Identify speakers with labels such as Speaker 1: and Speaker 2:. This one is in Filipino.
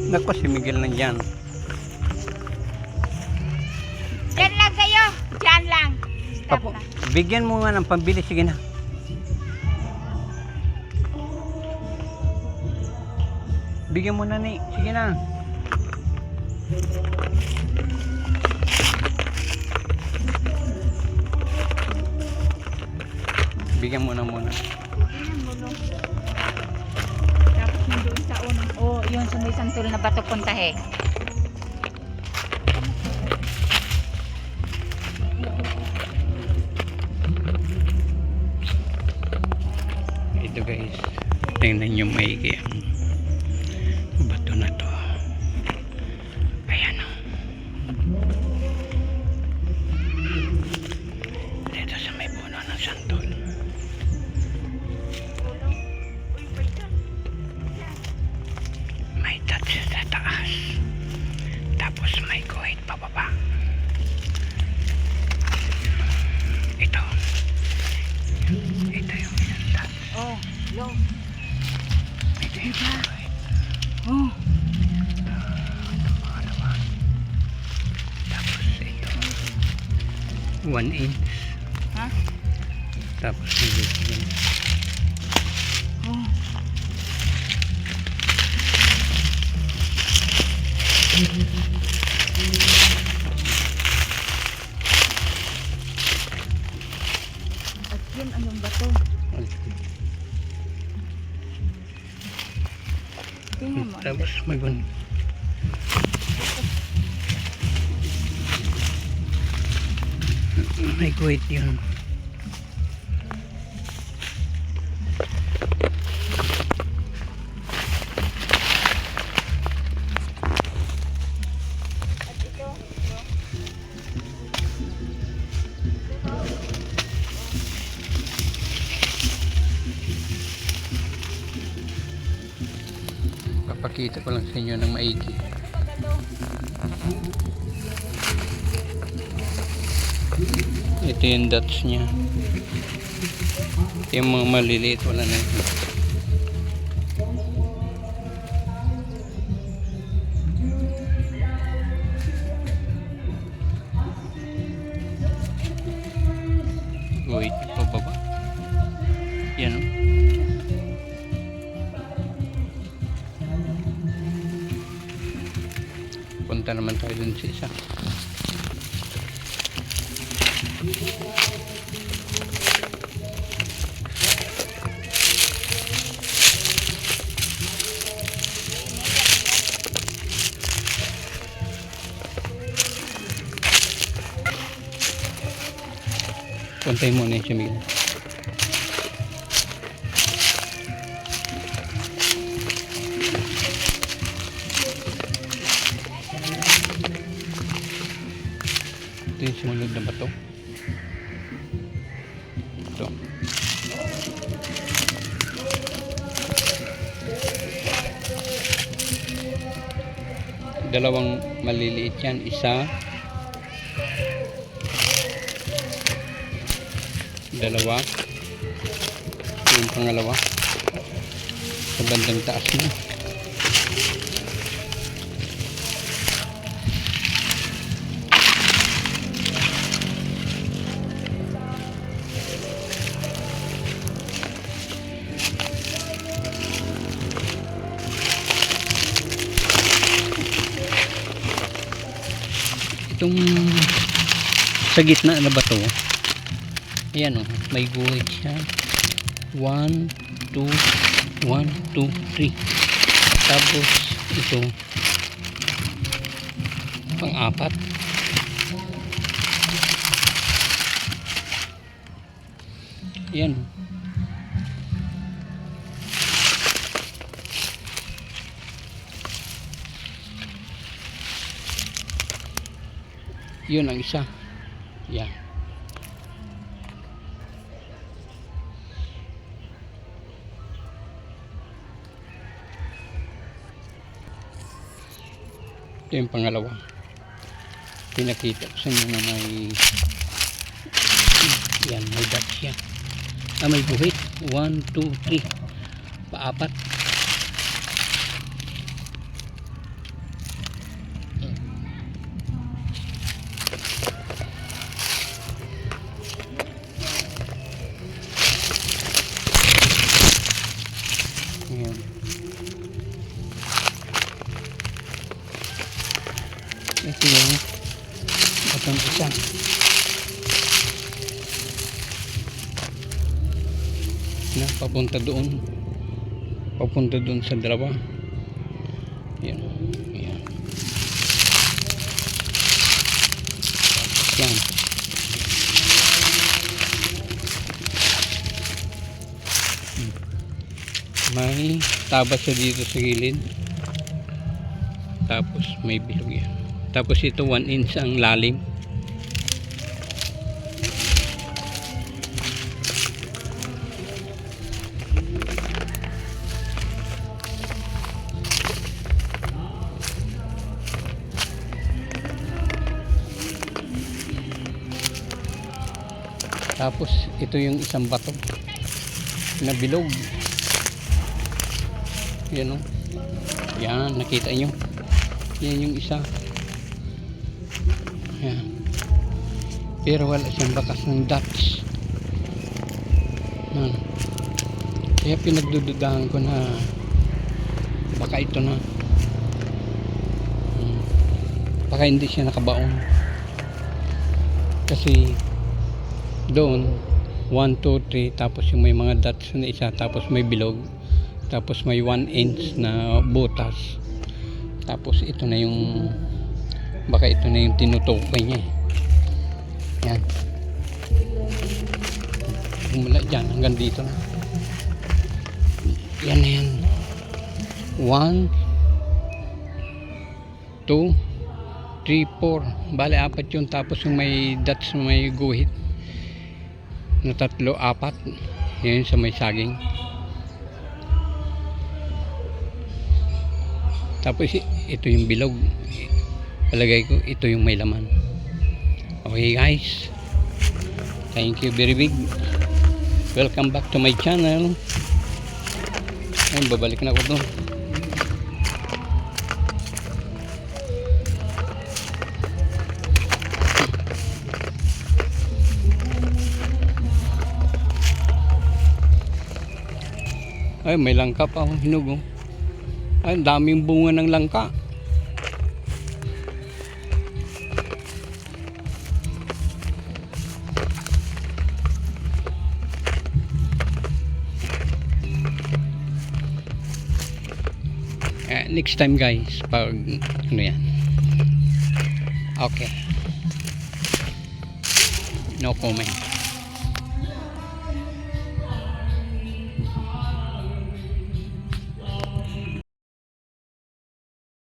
Speaker 1: Naku, si Miguel nandyan.
Speaker 2: Diyan lang kayo. Diyan lang. Stop
Speaker 1: Papo,
Speaker 2: na.
Speaker 1: bigyan mo nga ng pambili. Sige na. Bigyan mo na ni. Sige na. Bigyan mo na muna.
Speaker 2: Tapos yung doon sa unang, yun sa may santol na bato puntahe.
Speaker 1: Ito guys, tingnan nyo maigi ang bato na to. Ayan o. Dito sa may puno ng santol. May touch sa taas. Tapos may guhit pababa. Ito. Ito yung touch.
Speaker 2: Yung.
Speaker 1: Ito yung guhit. Ito pangalawa. Tapos ito. 1 inch.
Speaker 2: Ha?
Speaker 1: Tapos ito.
Speaker 2: At yun ang yung bato. Tingnan mo.
Speaker 1: Tapos may gun. May guhit yun.
Speaker 2: At ito.
Speaker 1: Papakita ko lang sa inyo ng maigi. Ito yung dots niya. Ito yung mga maliliit, wala na ito. Wait, pababa. Yan o. Punta naman tayo dun sa isa. Puntayin muna yung Miguel. Ito yung sumunod na bato. Ito. Dalawang maliliit yan. Isa. Dalawa. Ito yung pangalawa. Sa bandang taas na. Itong sa gitna na bato, ayan o, may guhit siya. 1, 2, 1, 2, 3. Tapos ito pang-apat. Ayan o. Yun ang isa. Yan. Ito yung pangalawa. Pinakita ko sa inyo na may yan, may dots yan. May guhit. 1, 2, 3. Paapat. na papunta doon sa dalawa. Yan. Yan. Yan. May tabas siya dito sa gilid. Tapos may bilog yan. Tapos ito 1 inch ang lalim. Tapos ito yung isang bato na bilog. Yan o. Yan, nakita nyo. Yan yung isa. Yan. Pero wala siyang bakas ng dots. Yan. Kaya pinagdududahan ko na baka ito na. Baka hindi siya nakabaon. Kasi doon 1, 2, 3 tapos yung may mga dots na isa, tapos may bilog, tapos may 1 inch na butas, tapos ito na yung baka ito na yung tinutukoy niya. Yan, mula dyan hanggang dito na yan na yan. 1, 2, 3, 4 bale 4 yun, tapos yung may dots na may guhit na 3, 4 yun sa may saging. Tapos ito yung bilog, palagay ko ito yung may laman. Okay guys, thank you very big, welcome back to my channel. Ayun, babalik na ako doon. Ay, may langka pa akong hinog. Ay, daming bunga ng langka. Next time guys, pag ano yan. Okay. No comment.